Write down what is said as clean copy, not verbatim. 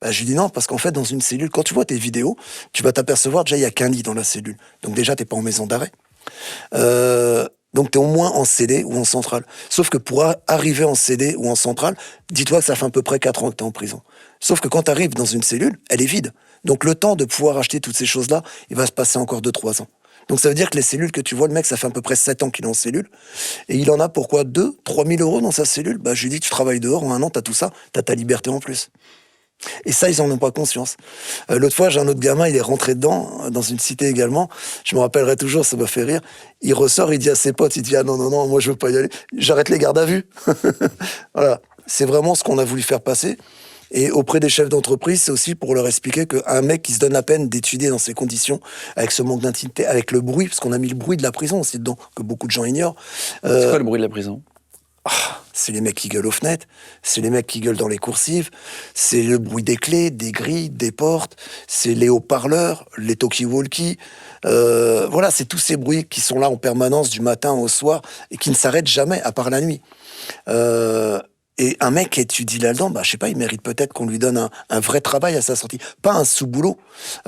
Bah, je lui dis non, parce qu'en fait, dans une cellule, quand tu vois tes vidéos, tu vas t'apercevoir déjà, il y a qu'un lit dans la cellule. Donc déjà, t'es pas en maison d'arrêt. Donc tu es au moins en CD ou en centrale. Sauf que pour arriver en CD ou en centrale, dis-toi que ça fait à peu près 4 ans que tu es en prison. Sauf que quand tu arrives dans une cellule, elle est vide. Donc le temps de pouvoir acheter toutes ces choses-là, il va se passer encore 2 3 ans. Donc ça veut dire que les cellules que tu vois, le mec, ça fait à peu près 7 ans qu'il est en cellule. Et il en a pourquoi 2 3 000 euros dans sa cellule. Bah, je lui dis, tu travailles dehors, en un an, t'as tout ça, t'as ta liberté en plus. Et ça, ils en ont pas conscience. L'autre fois, j'ai un autre gamin, il est rentré dedans, dans une cité également. Je me rappellerai toujours, ça m'a fait rire. Il ressort, il dit à ses potes, il dit, ah non, non, non, moi je veux pas y aller. J'arrête les gardes à vue. Voilà. C'est vraiment ce qu'on a voulu faire passer. Et auprès des chefs d'entreprise, c'est aussi pour leur expliquer qu'un mec qui se donne la peine d'étudier dans ces conditions, avec ce manque d'intimité, avec le bruit, parce qu'on a mis le bruit de la prison aussi dedans, que beaucoup de gens ignorent. C'est Euh, quoi le bruit de la prison? c'est les mecs qui gueulent aux fenêtres, c'est les mecs qui gueulent dans les coursives, c'est le bruit des clés, des grilles, des portes, c'est les haut-parleurs, les talkie-walkie. Voilà, c'est tous ces bruits qui sont là en permanence du matin au soir et qui ne s'arrêtent jamais, à part la nuit. Euh, et un mec qui étudie là-dedans, bah, je sais pas, il mérite peut-être qu'on lui donne un vrai travail à sa sortie. Pas un sous-boulot.